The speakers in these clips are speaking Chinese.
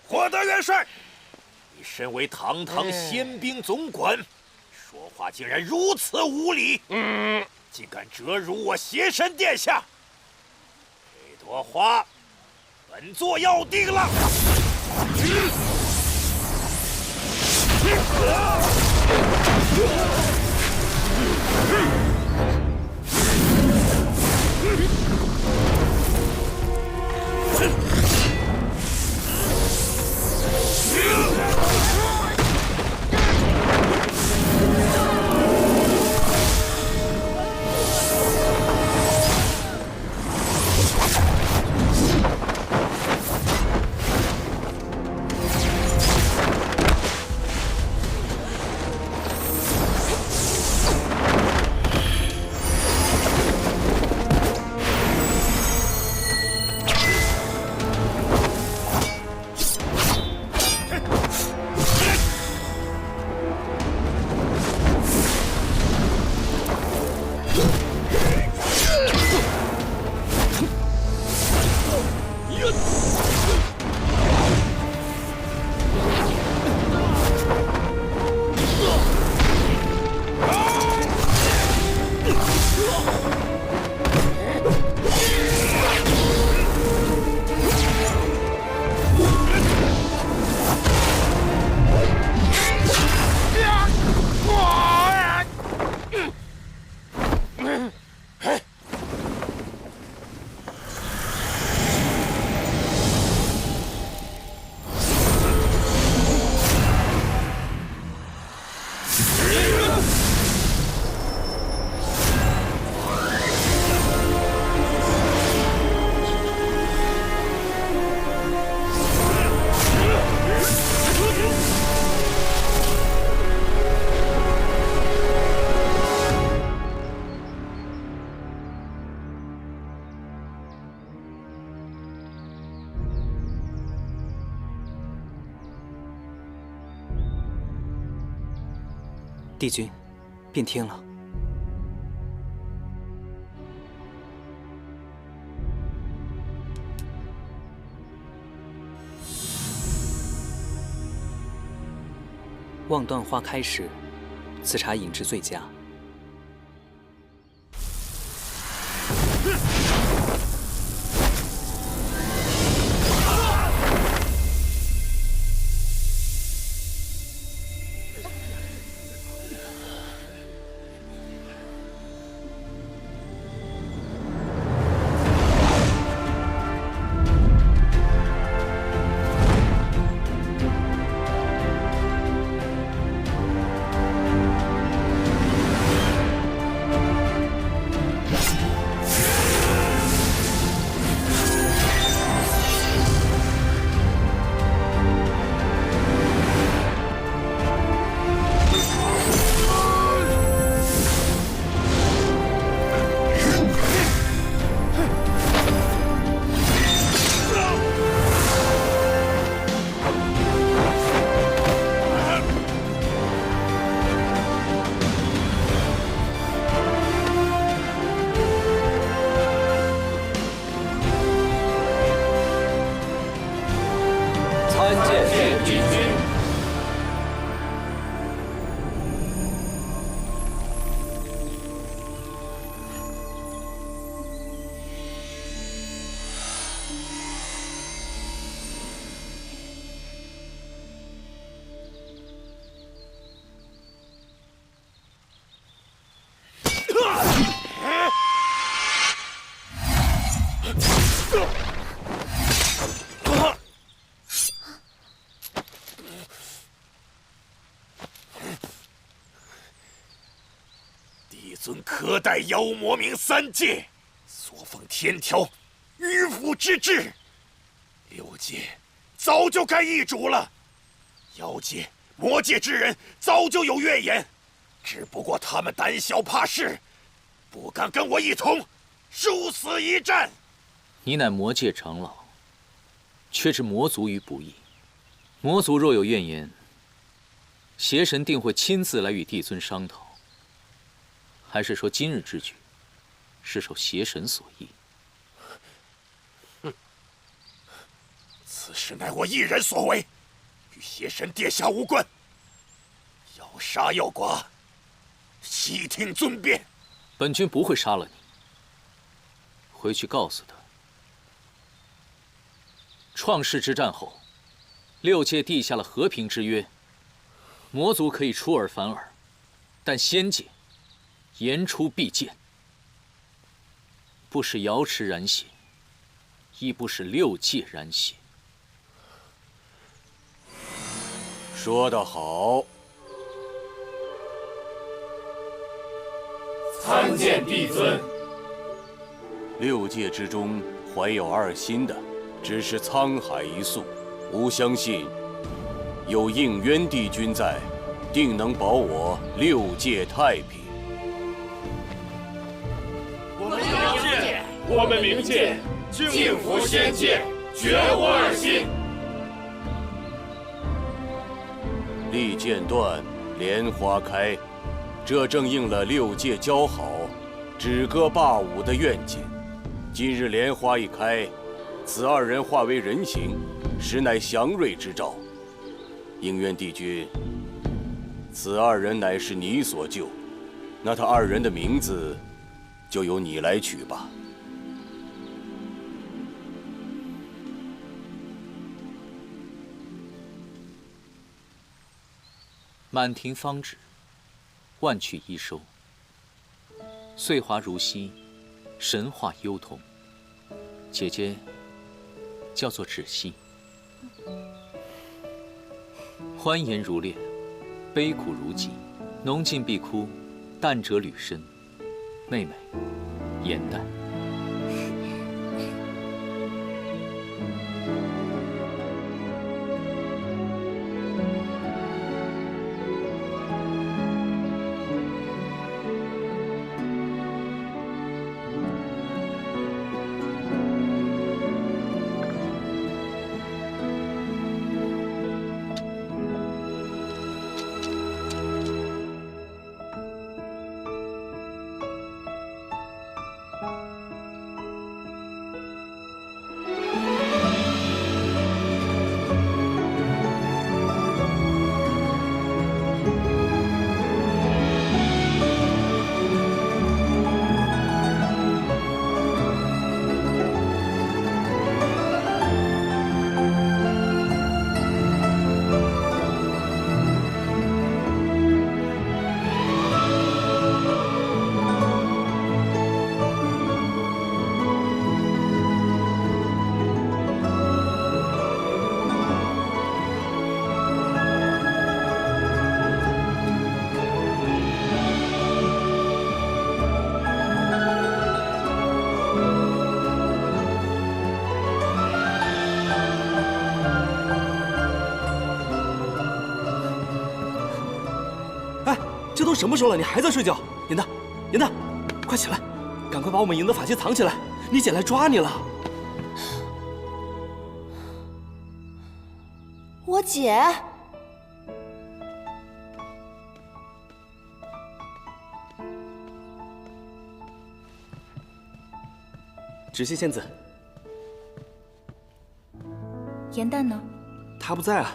霍德元帅，你身为堂堂宪兵总管，说话竟然如此无礼，竟敢折辱我邪神殿下！这朵花，本座要定了。帝君，变天了。望断花开时，此茶饮至最佳。尊可待妖魔冥三界，所奉天条，迂腐之至。六界早就该易主了，妖界、魔界之人早就有怨言，只不过他们胆小怕事，不敢跟我一同殊死一战。你乃魔界长老，却置魔族于不义。魔族若有怨言，邪神定会亲自来与帝尊商讨。还是说今日之举是受邪神所意？此事乃我一人所为，与邪神殿下无关。要杀要剐，悉听尊便。本君不会杀了你。回去告诉他，创世之战后，6界缔下了和平之约，魔族可以出尔反尔，但仙界言出必践。不是瑶池染血，亦不是6界染血。说得好。参见帝尊。 6界之中怀有二心的，只是沧海一粟。吾相信，有应渊帝君在，定能保我6界太平。我们冥界敬服仙界，绝无二心。利剑断，莲花开，这正应了6界交好、止戈霸武的愿景。 今日莲花一开，此2人化为人形，实乃祥瑞之兆。应渊帝君，此2人乃是你所救，那他2人的名字，就由你来取吧。满庭芳止，万曲一收。岁华如昔，神话幽童。姐姐叫做芷溪。欢颜如恋，悲苦如疾，浓尽必哭，淡者履深。妹妹，颜淡。 这都什么时候了，你还在睡觉？颜淡，颜淡，快起来，赶快把我们营的法器藏起来，你姐来抓你了。我姐，芷溪仙子，颜淡呢？她不在啊。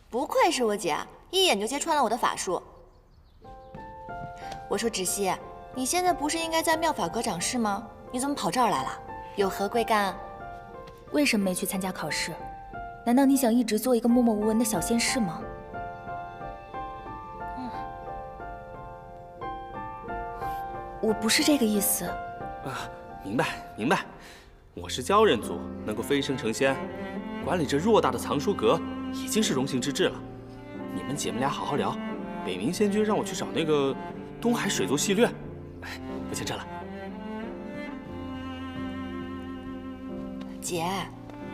不愧是我姐，一眼就揭穿了我的法术。我说芷溪，你现在不是应该在妙法阁掌事吗？你怎么跑这儿来了？有何贵干？为什么没去参加考试？难道你想一直做一个默默无闻的小仙士吗？我不是这个意思。啊，明白明白，我是鲛人族，能够飞升成仙，管理这偌大的藏书阁。 已经是荣幸之至了，你们姐妹俩好好聊。北冥仙君让我去找那个东海水族戏略，哎，不牵扯了。姐，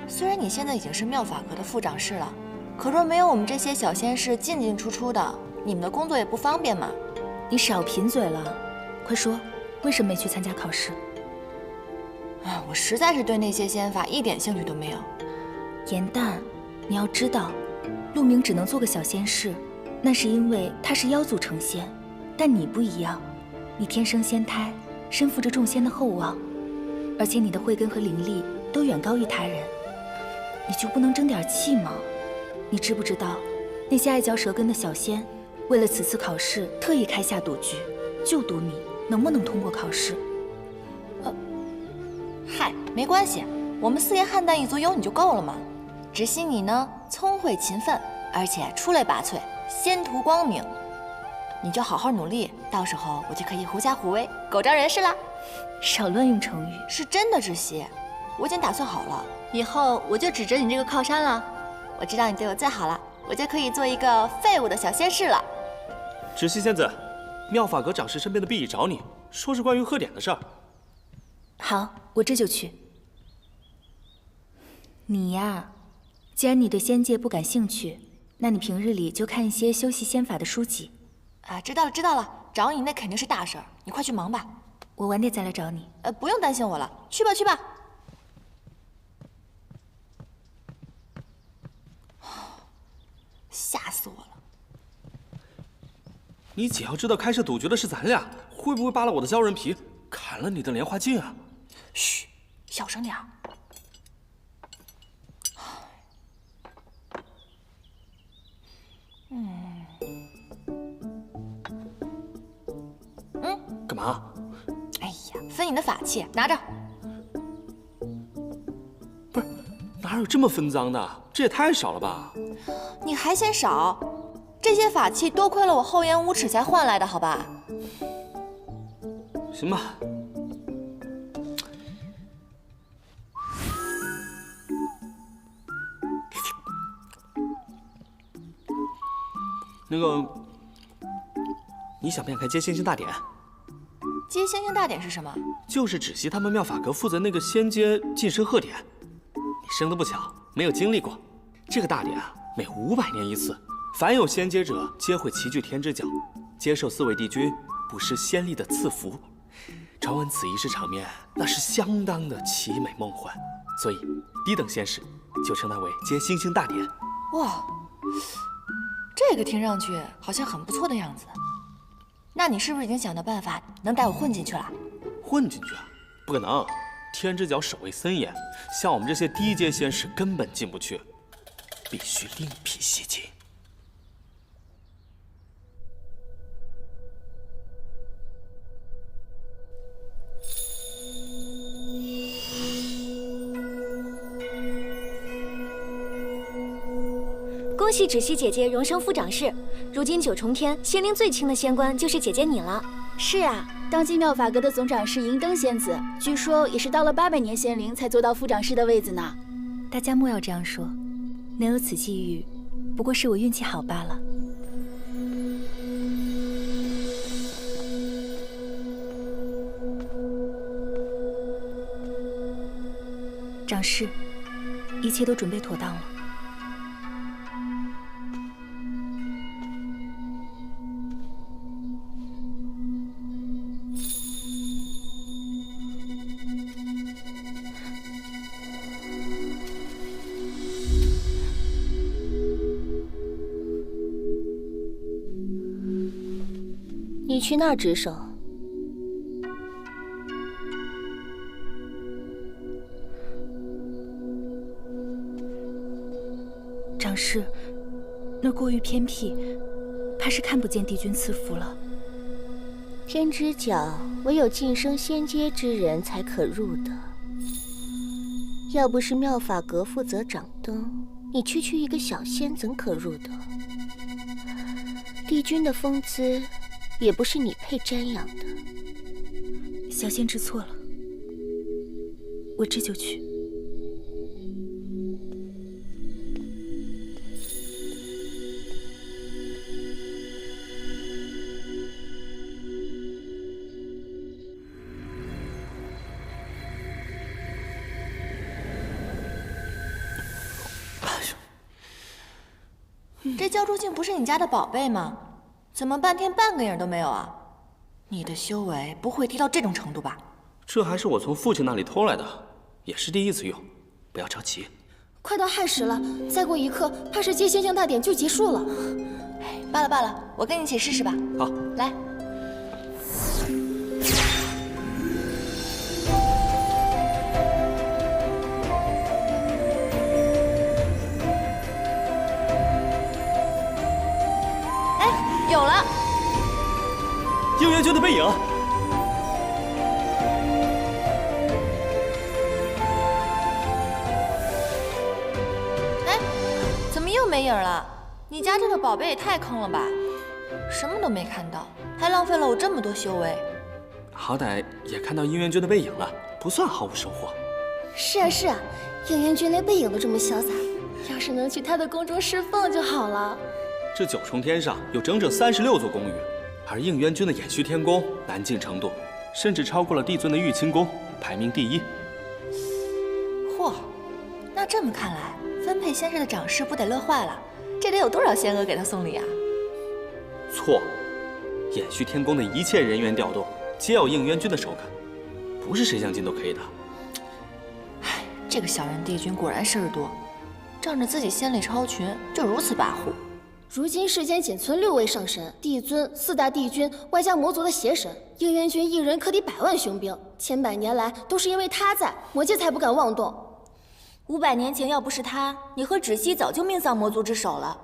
虽然你现在已经是妙法阁的副掌事了，可若没有我们这些小仙士进进出出的，你们的工作也不方便嘛。你少贫嘴了，快说，为什么没去参加考试？啊，我实在是对那些仙法一点兴趣都没有。颜淡。 你要知道，陆明只能做个小仙士，那是因为他是妖族成仙，但你不一样，你天生仙胎，身负着众仙的厚望，而且你的慧根和灵力都远高于他人，你就不能争点气吗？你知不知道，那些爱嚼舌根的小仙，为了此次考试特意开下赌局，就赌你能不能通过考试。嗨，没关系，我们四爷汉旦一族有你就够了嘛。只希你呢聪慧勤奋，而且出类拔萃，仙途光明。你就好好努力，到时候我就可以狐假虎威，狗仗人势啦。少乱用成语。是真的，知悉，我已经打算好了，以后我就指着你这个靠山了。我知道你对我最好了，我就可以做一个废物的小仙士了。知悉仙子，妙法阁掌事身边的婢役找你，说是关于贺典的事儿。好，我这就去。你呀，既然你对仙界不感兴趣，那你平日里就看一些修习仙法的书籍。啊，知道了知道了，找你那肯定是大事儿，你快去忙吧。我晚点再来找你。不用担心我了，去吧去吧。吓死我了！你姐要知道开设赌局的是咱俩，会不会扒了我的鲛人皮，砍了你的莲花镜啊？嘘，小声点儿。干嘛？哎呀，分你的法器，拿着。不是，哪有这么分赃的？这也太少了吧？你还嫌少？这些法器多亏了我厚颜无耻才换来的，好吧？行吧。那个，你想不想开接星星大典？接星星大典是什么？就是只惜他们妙法阁负责那个仙阶晋升贺典。你生得不巧，没有经历过。这个大典啊，每500年一次，凡有仙阶者，皆会齐聚天之角，接受4位帝君不失仙力的赐福。传闻此仪式场面，那是相当的奇美梦幻，所以低等仙士就称它为接星星大典。哇，这个听上去好像很不错的样子。那你是不是已经想到办法能带我混进去了？混进去啊？不可能！天之角守卫森严，像我们这些低阶仙士根本进不去，必须另辟蹊径。恭喜芷溪姐姐荣升副掌事，如今9重天仙龄最轻的仙官就是姐姐你了。是啊，当今妙法阁的总掌事银灯仙子，据说也是到了800年仙龄才做到副掌事的位子呢。大家莫要这样说，能有此际遇，不过是我运气好罢了。掌事，一切都准备妥当了。你去那儿值守。掌事，那过于偏僻，怕是看不见帝君赐福了。天之角唯有晋升仙阶之人才可入的，要不是妙法阁负责掌灯，你区区一个小仙怎可入得？帝君的风姿，也不是你配瞻仰的。小仙知错了，我这就去。这焦珠镜不是你家的宝贝吗？怎么半天半个影都没有啊？你的修为不会低到这种程度吧？这还是我从父亲那里偷来的，也是第一次用，不要着急。快到亥时了，再过一刻，怕是接星象大典就结束了。罢了罢了，我跟你一起试试吧。好，来。哎，有了！应援军的背影。哎，怎么又没影了？你家这个宝贝也太坑了吧！什么都没看到，还浪费了我这么多修为。好歹也看到应援军的背影了，不算毫无收获。是啊是啊，应援军连背影都这么潇洒，要是能去他的宫中侍奉就好了。这9重天上有整整36座宫宇，而应援军的掩虚天宫难进程度，甚至超过了帝尊的玉清宫，排名第1。嚯，那这么看来，分配仙士的长侍不得乐坏了？这得有多少仙娥给他送礼啊？错，掩虚天宫的一切人员调动，皆要应援军的首肯，不是谁想进都可以的。唉，这个小人帝君果然事儿多，仗着自己仙力超群，就如此跋扈。如今世间仅存6位上神，帝尊、4大帝君，外加魔族的邪神，应援军一人可抵100万雄兵。千百年来都是因为他在，魔界才不敢妄动。500年前要不是他，你和芷溪早就命丧魔族之手了。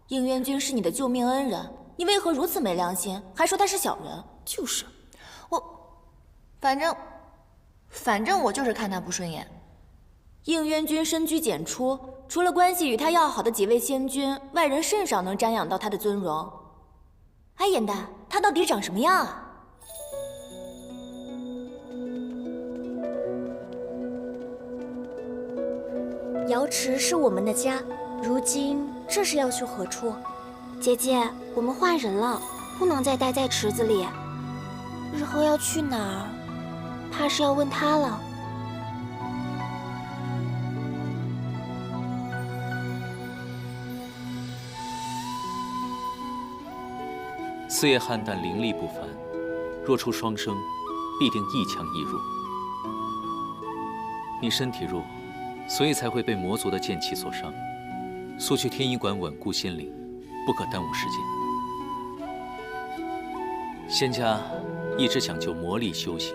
应援军是你的救命恩人，你为何如此没良心，还说他是小人？就是反正我就是看他不顺眼。应援军深居简出，除了关系与他要好的几位仙君，外人甚少能瞻仰到他的尊荣。哎，颜淡，他到底长什么样啊？瑶池是我们的家，如今这是要去何处？姐姐，我们换人了，不能再待在池子里。日后要去哪儿，怕是要问他了。四叶菡萏灵力不凡，若出双生，必定一强一弱。你身体弱，所以才会被魔族的剑气所伤。速去天医馆稳固仙灵，不可耽误时间。仙家一直讲究魔力修行，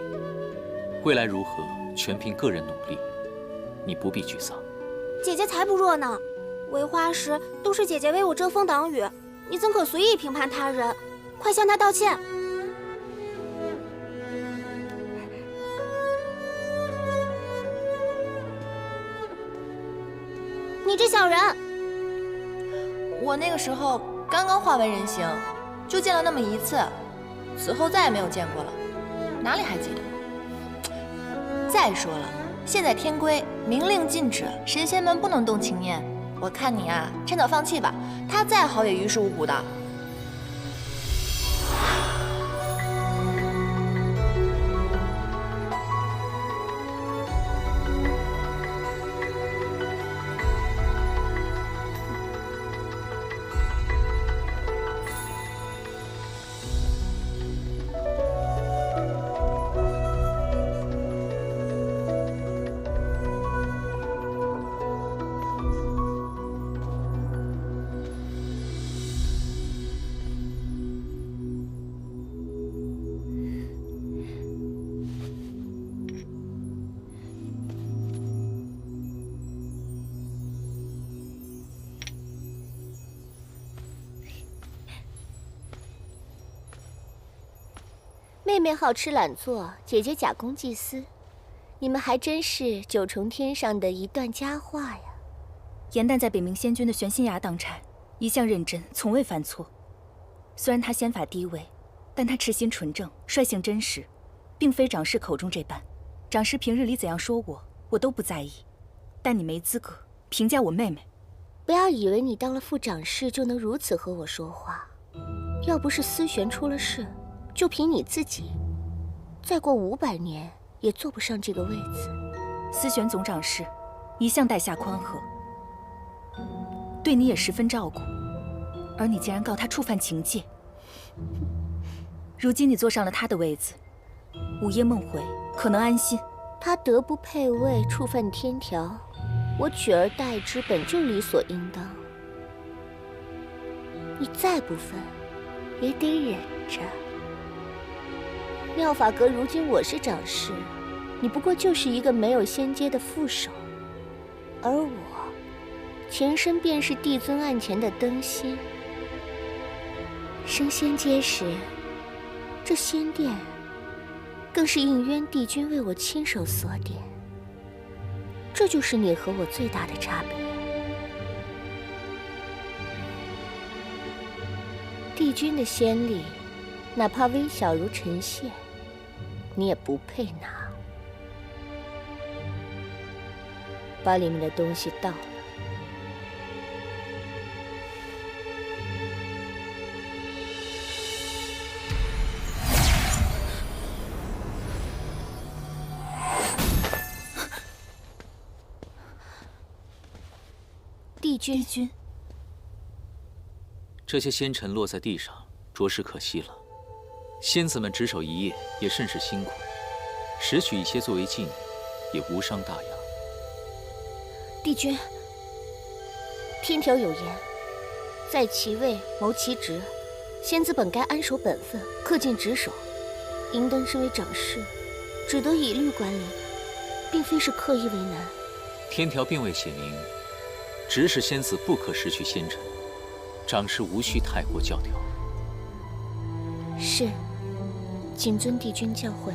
未来如何，全凭个人努力。你不必沮丧。姐姐才不弱呢，为花时都是姐姐为我遮风挡雨，你怎可随意评判他人？快向他道歉！你这小人！我那个时候刚刚化为人形，就见了那么一次，此后再也没有见过了，哪里还记得？再说了，现在天规明令禁止神仙们不能动情念，我看你啊，趁早放弃吧，他再好也于事无补的。妹妹好吃懒做，姐姐假公济私，你们还真是9重天上的一段佳话呀。颜淡在北冥仙君的玄心崖当差，一向认真，从未犯错。虽然他仙法低微，但他痴心纯正，率性真实，并非长侍口中这般。长侍平日里怎样说我，我都不在意。但你没资格评价我妹妹。不要以为你当了副长侍就能如此和我说话。要不是思璇出了事，就凭你自己，再过500年也坐不上这个位子。思璇总长侍一向待下宽和，对你也十分照顾，而你竟然告他触犯情戒。如今你坐上了他的位子，午夜梦回可能安心。他德不配位，触犯天条，我取而代之本就理所应当。你再不忿，也得忍着。妙法阁如今我是掌事，你不过就是一个没有仙阶的副手，而我前身便是帝尊案前的灯仙。升仙阶时，这仙殿更是应渊帝君为我亲手锁点。这就是你和我最大的差别。帝君的仙力，哪怕微小如尘屑，你也不配拿。把里面的东西倒了。帝君，这些仙尘落在地上，着实可惜了。仙子们值守一夜，也甚是辛苦，拾取一些作为纪念，也无伤大雅。帝君，天条有言，在其位谋其职，仙子本该安守本分，恪尽职守。银灯身为掌事，只得以律管理，并非是刻意为难。天条并未写明，指使仙子不可失去仙尘，掌事无需太过教条。是，谨遵帝君教诲。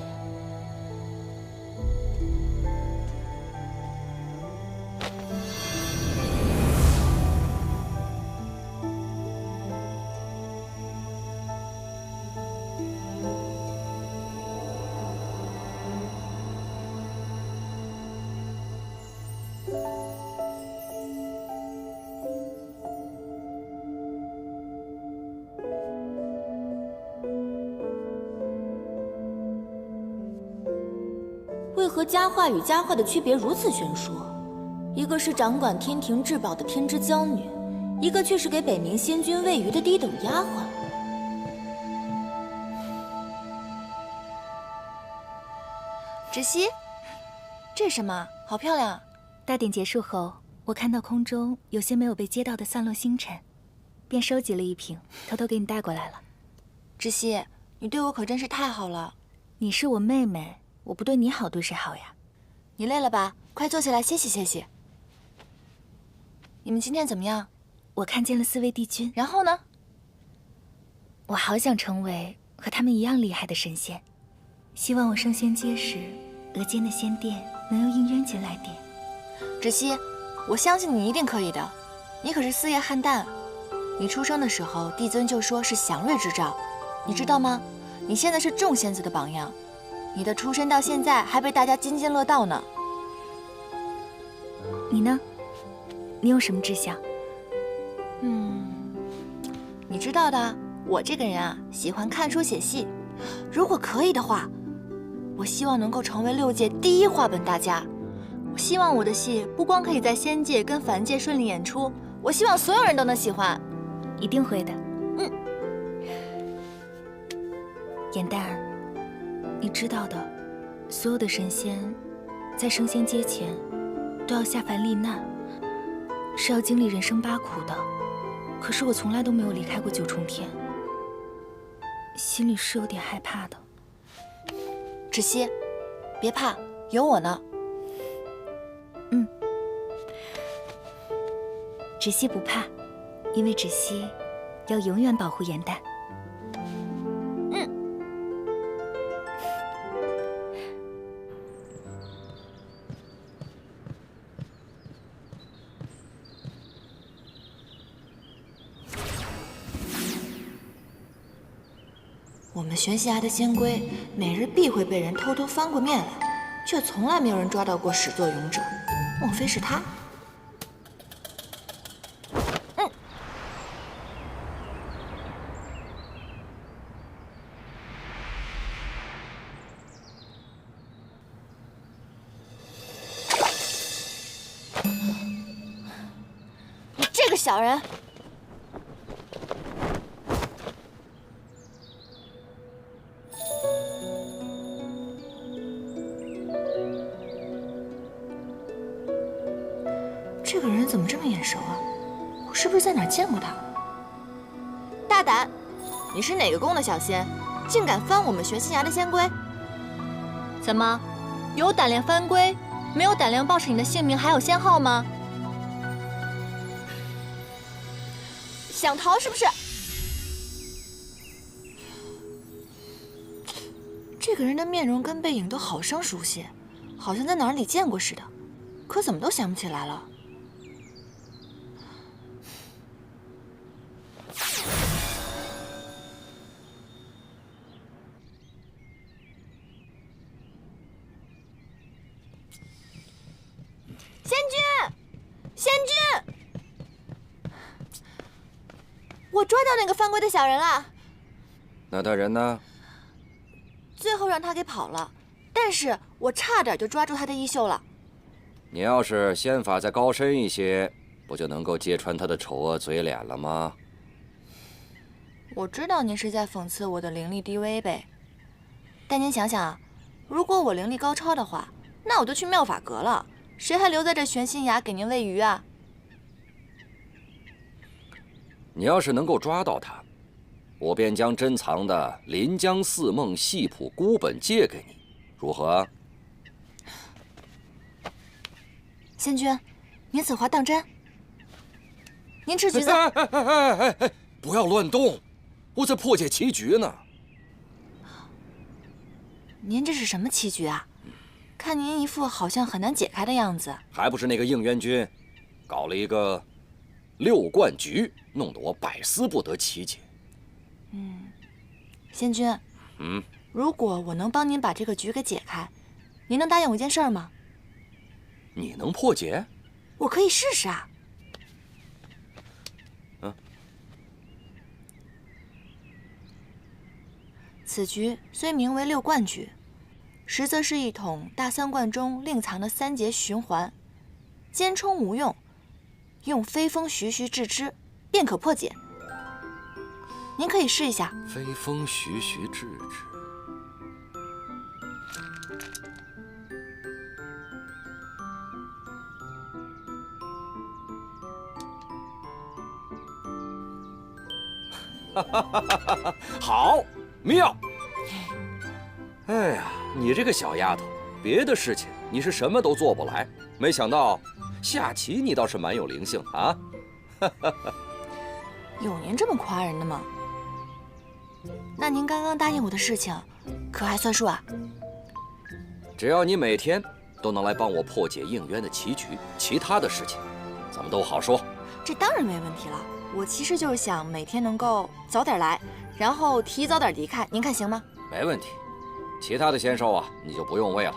为何佳话与佳话的区别如此悬殊？一个是掌管天庭至宝的天之娇女，一个却是给北冥仙君喂鱼的低等丫鬟。芷溪，这是什么？好漂亮啊！大典结束后，我看到空中有些没有被接到的散落星辰，便收集了一瓶，偷偷给你带过来了。芷溪，你对我可真是太好了。你是我妹妹，我不对你好，对谁好呀？你累了吧？快坐下来歇息歇息。你们今天怎么样？我看见了4位帝君。然后呢？我好想成为和他们一样厉害的神仙，希望我升仙阶时，额间的仙殿能由应渊进来点。芷溪，我相信你一定可以的。你可是四叶汉旦，你出生的时候，帝尊就说是祥瑞之兆，你知道吗？你现在是众仙子的榜样。你的出身到现在还被大家津津乐道呢。你呢？你有什么志向？你知道的，我这个人啊，喜欢看书写戏。如果可以的话，我希望能够成为6界第1话本大家。我希望我的戏不光可以在仙界跟凡界顺利演出，我希望所有人都能喜欢。一定会的。颜淡，你知道的，所有的神仙在升仙阶前都要下凡历难，是要经历人生8苦的。可是我从来都没有离开过9重天，心里是有点害怕的。芷溪，别怕，有我呢。芷溪不怕，因为芷溪要永远保护颜淡。我们玄霞的仙龟每日必会被人偷偷翻过面来，却从来没有人抓到过始作俑者，莫非是他？你这个小人！怎么这么眼熟啊？我是不是在哪儿见过他？大胆！你是哪个宫的小仙，竟敢翻我们玄心崖的仙龟？怎么，有胆量翻龟，没有胆量报上你的姓名还有仙号吗？想逃是不是？这个人的面容跟背影都好生熟悉，好像在哪里见过似的，可怎么都想不起来了。仙君，仙君！我抓到那个翻龟的小人了。那他人呢？最后让他给跑了，但是我差点就抓住他的衣袖了。你要是仙法再高深一些，不就能够揭穿他的丑恶嘴脸了吗？我知道您是在讽刺我的灵力低微呗，但您想想啊，如果我灵力高超的话，那我就去妙法阁了，谁还留在这玄心崖给您喂鱼啊？你要是能够抓到他，我便将珍藏的《临江四梦系谱》孤本借给你，如何？仙君，您此话当真？您吃橘子？不要乱动，我在破解棋局呢。您这是什么棋局啊？看您一副好像很难解开的样子。还不是那个应元君，搞了一个6冠局，弄得我百思不得其解。仙君，如果我能帮您把这个局给解开，您能答应我一件事吗？你能破解？我可以试试啊。此局虽名为6冠局，实则是一统大3冠中另藏的3节循环，兼充无用，用飞风徐徐制之，便可破解。您可以试一下。飞风徐徐制之。好，妙！哎呀，你这个小丫头，别的事情你是什么都做不来，没想到下棋你倒是蛮有灵性啊！有您这么夸人的吗？那您刚刚答应我的事情，可还算数啊？只要你每天都能来帮我破解应渊的棋局，其他的事情咱们都好说。这当然没问题了。我其实就是想每天能够早点来，然后提早点离开，您看行吗？没问题。其他的仙兽啊，你就不用喂了，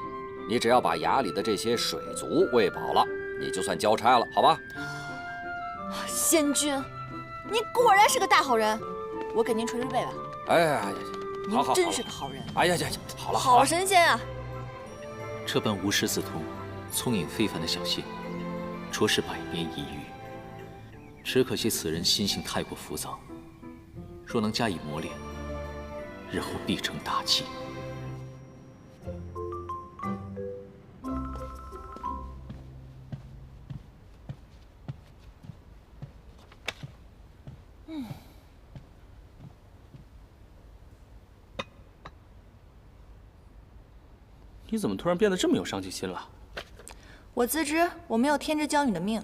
你只要把崖里的这些水族喂饱了，你就算交差了，好吧？仙君，你果然是个大好人，我给您捶捶背吧。哎呀，您真是个好人。哎呀呀，好了，好神仙啊！这般无师自通、聪颖非凡的小仙，着实百年一遇。只可惜此人心性太过浮躁，若能加以磨练，日后必成大器。你怎么突然变得这么有上进心了？我自知我没有天之娇女的命，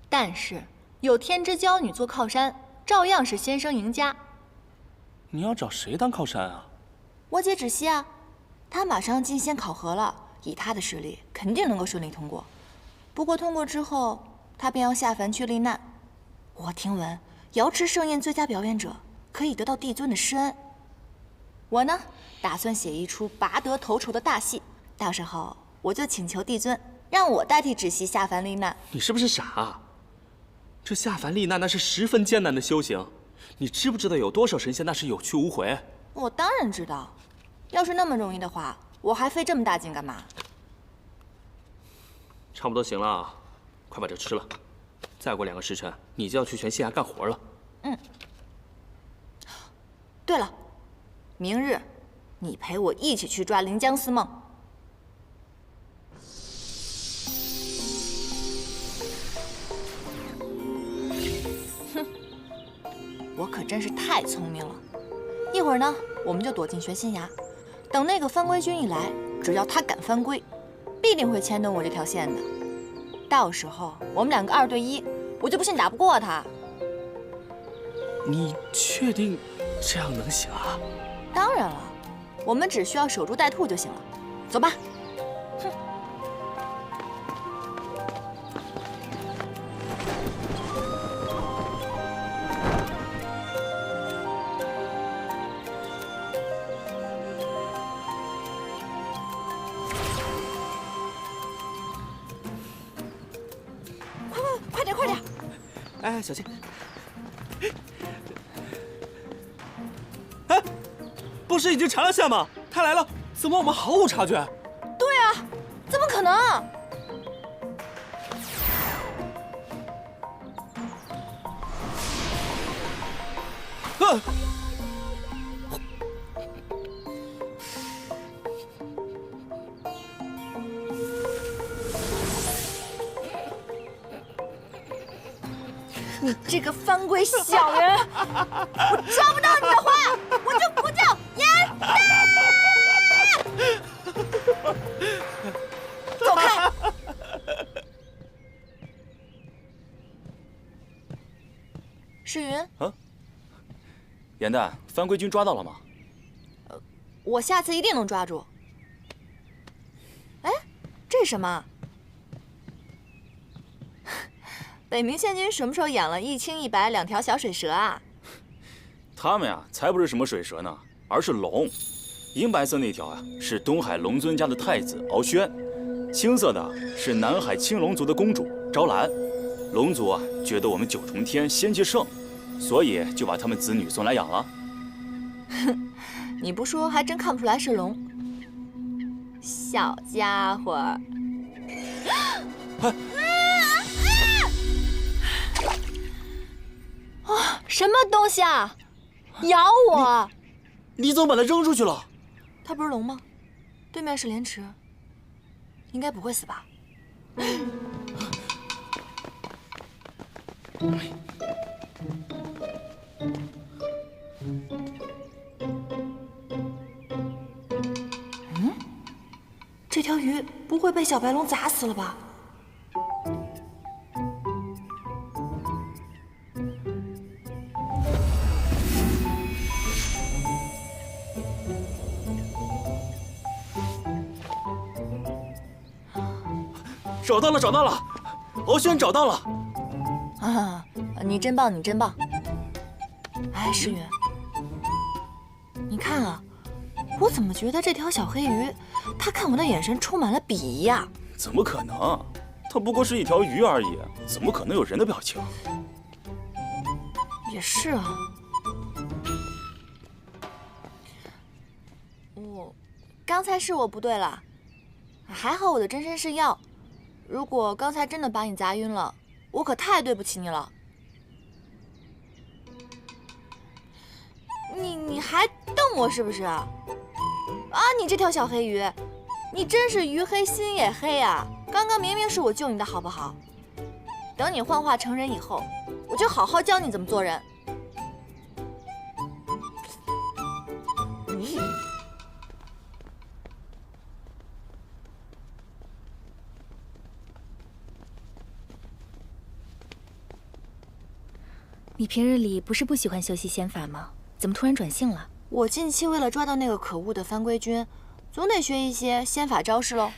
但是有天之娇女做靠山，照样是先生赢家。你要找谁当靠山啊？我姐芷溪啊，她马上进仙考核了，以她的实力，肯定能够顺利通过。不过通过之后，她便要下凡去历难。我听闻瑶池盛宴最佳表演者可以得到帝尊的施恩。我呢，打算写一出拔得头筹的大戏，到时候我就请求帝尊让我代替芷溪下凡历难。你是不是傻啊？这下凡历难那是十分艰难的修行，你知不知道有多少神仙那是有去无回？我当然知道，要是那么容易的话，我还费这么大劲干嘛？差不多行了啊，快把这吃了。再过2个时辰，你就要去玄心崖干活了。对了，明日你陪我一起去抓临江四梦。真是太聪明了。一会儿呢，我们就躲进玄心崖，等那个番规军一来，只要他敢犯规，必定会牵动我这条线的。到时候我们2个2对1，我就不信打不过他。你确定这样能行啊？当然了，我们只需要守株待兔就行了。走吧。哼。快点，快点！哎，小心！哎，不是已经缠了线吗？他来了，怎么我们毫无察觉？对啊，怎么可能？你这个番规小人，我抓不到你的话，我就不叫严大！走开！世云，严旦，番规军抓到了吗？我下次一定能抓住。哎，这是什么？北冥县军什么时候养了一青一白2条小水蛇啊？他们呀，才不是什么水蛇呢，而是龙。银白色那条啊，是东海龙尊家的太子敖轩；青色的是南海青龙族的公主昭兰。龙族啊，觉得我们9重天仙界盛，所以就把他们子女送来养了。哼，你不说还真看不出来是龙。小家伙。啊！什么东西啊！咬我！你怎么把它扔出去了？它不是龙吗？对面是莲池，应该不会死吧？嗯，这条鱼不会被小白龙砸死了吧？找到了，找到了，敖轩找到了。啊，你真棒，你真棒！哎，世云，你看啊，我怎么觉得这条小黑鱼，它看我的眼神充满了鄙夷呀？怎么可能？它不过是一条鱼而已，怎么可能有人的表情？也是啊。刚才是我不对了，还好我的真身是药。如果刚才真的把你砸晕了，我可太对不起你了。你还瞪我是不是？啊，你这条小黑鱼，你真是鱼黑心也黑啊！刚刚明明是我救你的好不好？等你幻化成人以后，我就好好教你怎么做人。你平日里不是不喜欢修习仙法吗？怎么突然转性了？我近期为了抓到那个可恶的番规军，总得学一些仙法招式喽。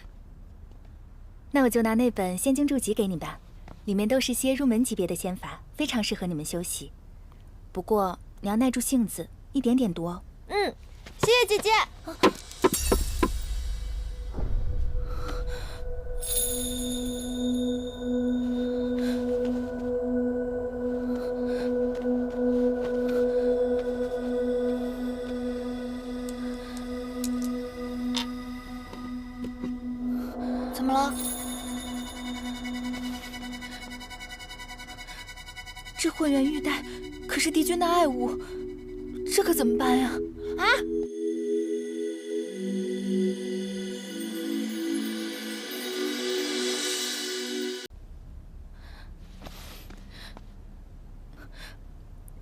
那我就拿那本《仙经注集》给你吧，里面都是些入门级别的仙法，非常适合你们修习。不过你要耐住性子，一点点读哦。嗯，谢谢姐姐。怎么了？这混元玉带可是敌军的爱物，这可怎么办呀？啊！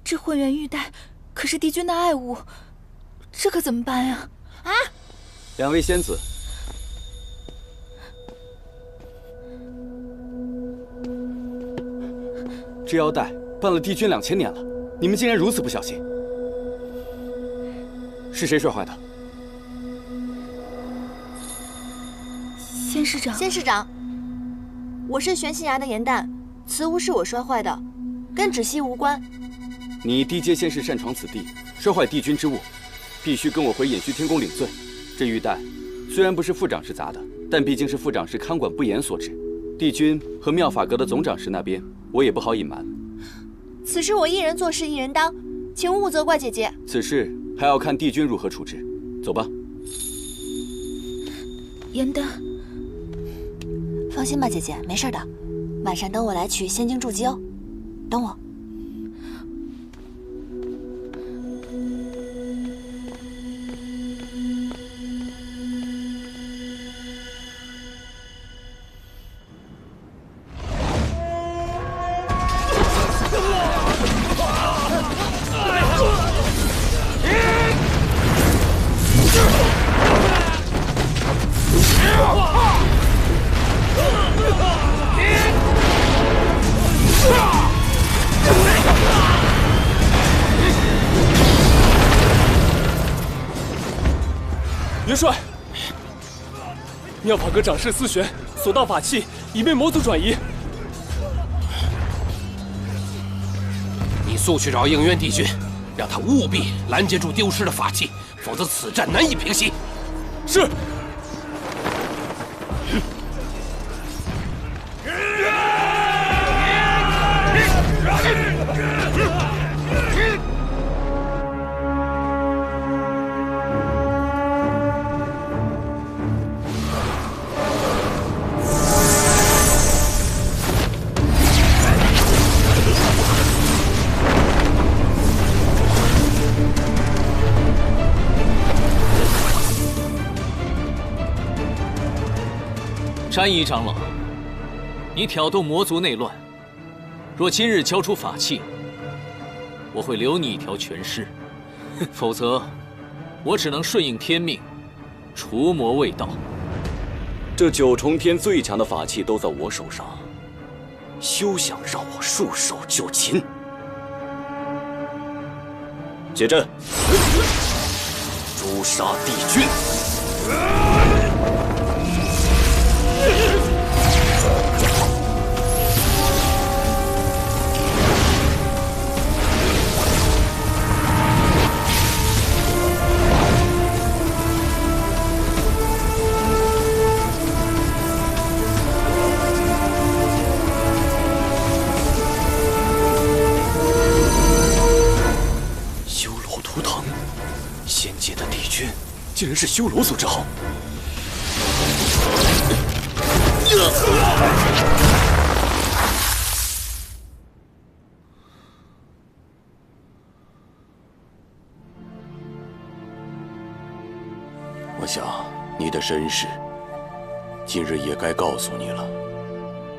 这混混元玉带可是帝君的爱物，这可怎么办呀？啊！两位仙子，这腰带伴了帝君2000年了，你们竟然如此不小心！是谁摔坏的？仙师长。仙师长，我是玄心崖的颜淡，此物是我摔坏的，跟芷溪无关。你低阶仙士擅闯此地，摔坏帝君之物，必须跟我回隐虚天宫领罪。这玉带虽然不是副长室砸的，但毕竟是副长室看管不严所致。帝君和妙法阁的总长室那边，我也不好隐瞒。此事我一人做事一人当，请勿责怪姐姐。此事还要看帝君如何处置。走吧。颜淡，放心吧，姐姐，没事的。晚上等我来取仙境筑基哦，等我。元帅，妙法阁长室思璇所盗法器已被魔族转移。你速去找应渊帝君，让他务必拦截住丢失的法器，否则此战难以平息。是。山夷长老，你挑动魔族内乱，若今日交出法器，我会留你一条全尸；否则，我只能顺应天命，除魔卫道。这9重天最强的法器都在我手上，休想让我束手就擒！解阵，诛杀帝君！修罗图腾，仙界的帝君竟然是修罗所制好。我想你的身世，今日也该告诉你了。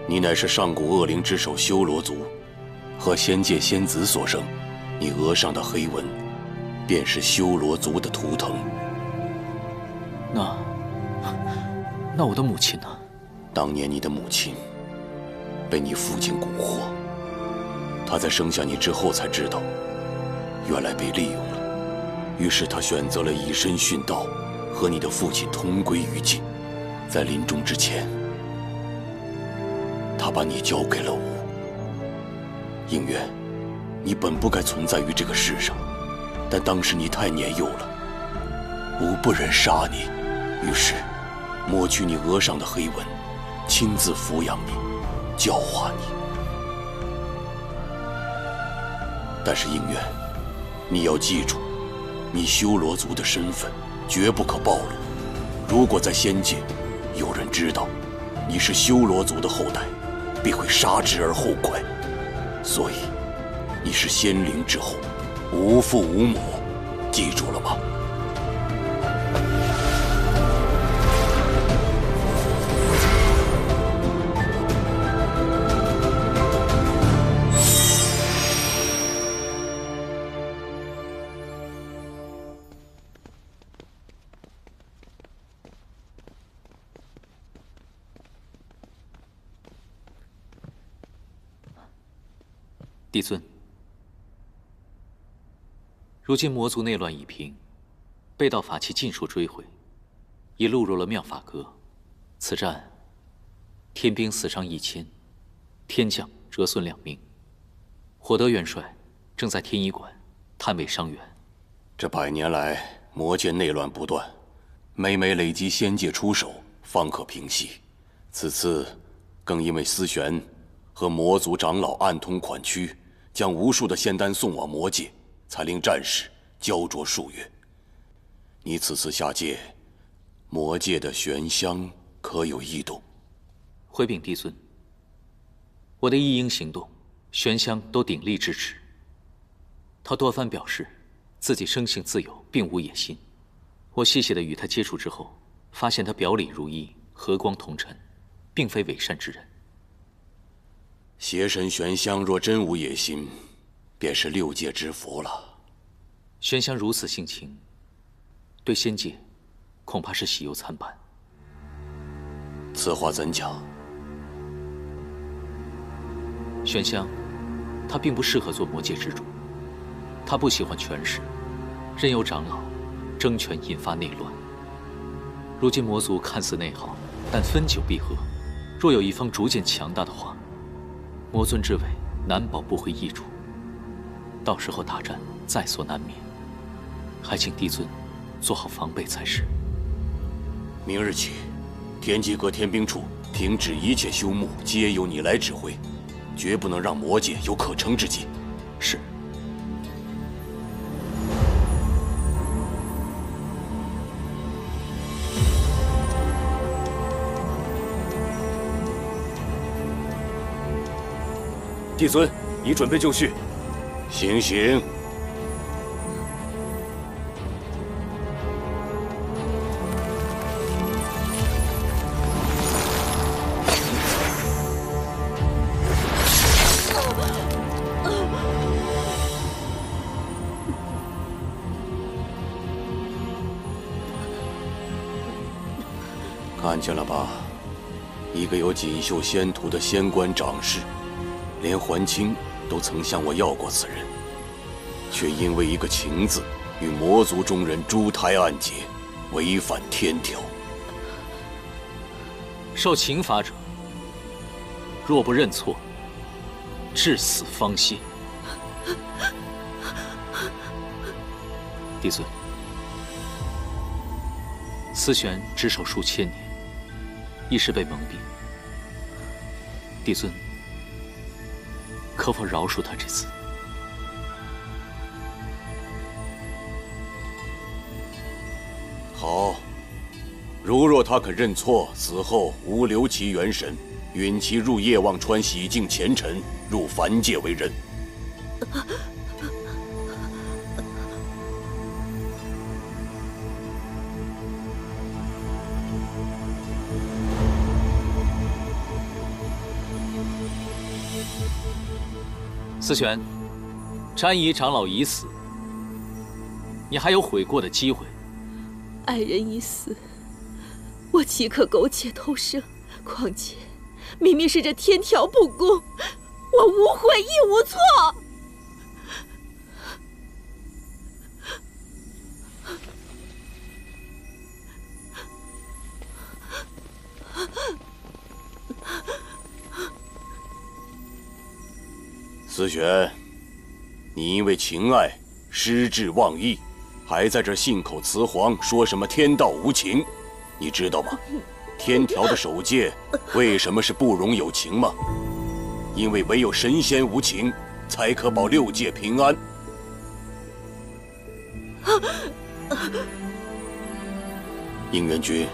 你乃是上古恶灵之首修罗族，和仙界仙子所生。你额上的黑纹，便是修罗族的图腾。那我的母亲呢？当年你的母亲被你父亲蛊惑，她在生下你之后才知道，原来被利用了。于是她选择了以身殉道，和你的父亲同归于尽。在临终之前，她把你交给了我。应渊，你本不该存在于这个世上，但当时你太年幼了，吾不忍杀你，于是抹去你额上的黑纹，亲自抚养你，教化你。但是应渊，你要记住，你修罗族的身份绝不可暴露。如果在仙界有人知道你是修罗族的后代，必会杀之而后快。所以你是仙灵之后，无父无母，记住了吗？帝尊，如今魔族内乱已平，被盗法器尽数追回，已录入了妙法阁。此战，天兵死伤1000，天将折损2名。火德元帅正在天医馆探尾伤员。这100年来，魔界内乱不断，每每累积仙界出手，方可平息。此次更因为思玄和魔族长老暗通款曲，将无数的仙丹送往魔界，才令战事焦灼数月。你此次下界，魔界的玄香可有异动？回禀帝尊，我的一应行动，玄香都鼎力支持。他多番表示自己生性自由，并无野心。我细细的与他接触之后，发现他表里如一，和光同尘，并非伪善之人。邪神玄香若真无野心，便是6界之福了。玄香如此性情，对仙界恐怕是喜忧参半。此话怎讲？玄香，他并不适合做魔界之主，他不喜欢权势，任由长老争权引发内乱。如今魔族看似内耗，但分久必合。若有一方逐渐强大的话，魔尊之位难保不会易主。到时候大战在所难免，还请帝尊做好防备才是。明日起，天机阁天兵处停止一切修牧，皆由你来指挥，绝不能让魔界有可乘之机。是。帝尊，已准备就绪。行行。看见了吧，一个有锦绣仙途的仙官长士。连桓清都曾向我要过此人，却因为一个情字，与魔族中人珠胎暗结，违反天条。受情罚者，若不认错，至死方歇。帝尊，思玄执手数千年，一时被蒙蔽。帝尊，可否饶恕他这次？好，如若他肯认错，死后无留其元神，允其入夜望川洗净前尘，入凡界为人。思玄，詹夷长老已死，你还有悔过的机会。爱人已死，我岂可苟且偷生？况且，明明是这天条不公，我无悔亦无错。思玄，你因为情爱失志忘义，还在这信口雌黄，说什么天道无情，你知道吗？天条的守戒为什么是不容有情吗？因为唯有神仙无情，才可保6界平安。应元君，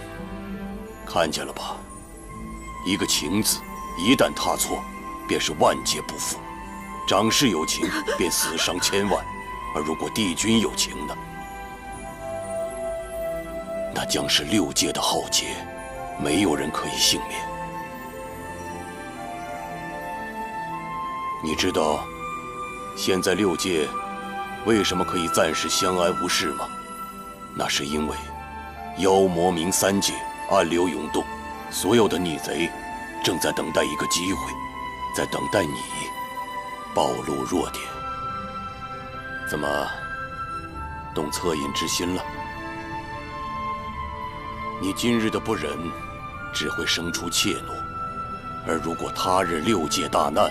看见了吧？一个情字，一旦踏错，便是万劫不复。长士有情，便死伤千万；而如果帝君有情呢？那将是6界的浩劫，没有人可以幸免。你知道，现在6界为什么可以暂时相安无事吗？那是因为妖魔冥3界暗流涌动，所有的逆贼正在等待一个机会，在等待你。暴露弱点。怎么动恻隐之心了？你今日的不忍，只会生出怯懦，而如果他日6界大难，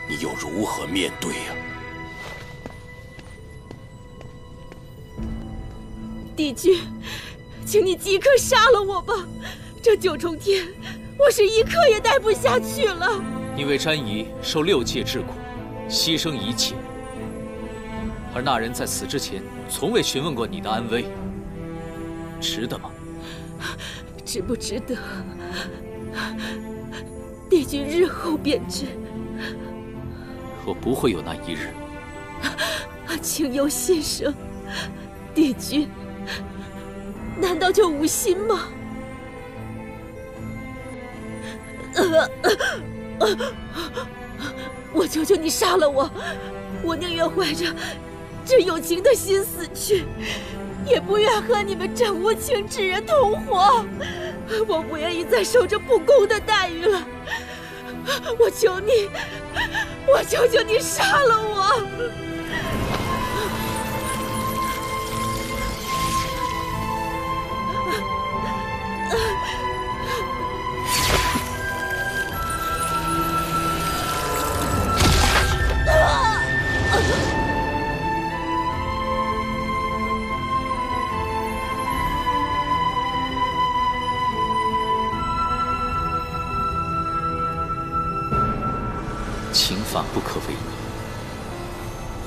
你又如何面对呀？帝君，请你即刻杀了我吧！这9重天，我是一刻也待不下去了。你为詹姨受6界之苦，牺牲一切，而那人在死之前从未询问过你的安危，值得吗？值不值得？帝君日后便知。我不会有那一日。请有心生，帝君，难道就无心吗？我求求你杀了我！我宁愿怀着这有情的心死去，也不愿和你们这无情之人同活。我不愿意再受这不公的待遇了。我求你，我求求你杀了我！情法不可违逆，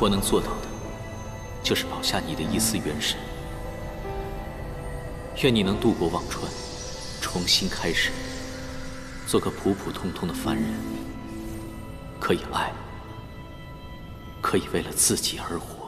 我能做到的，就是保下你的一丝元神。愿你能渡过忘川，重新开始，做个普普通通的凡人，可以爱，可以为了自己而活。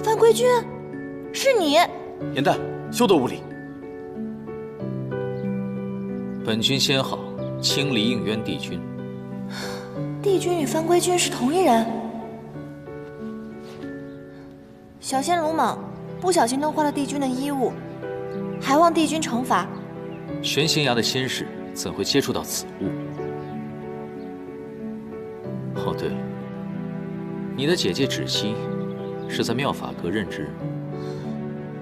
范归君，是你！颜淡，休得无礼。本君先好，清离应渊帝君。帝君与范归君是同一人。小仙鲁莽，不小心弄坏了帝君的衣物，还望帝君惩罚。玄仙崖的仙士怎会接触到此物？哦，对了，你的姐姐芷溪是在妙法阁任职？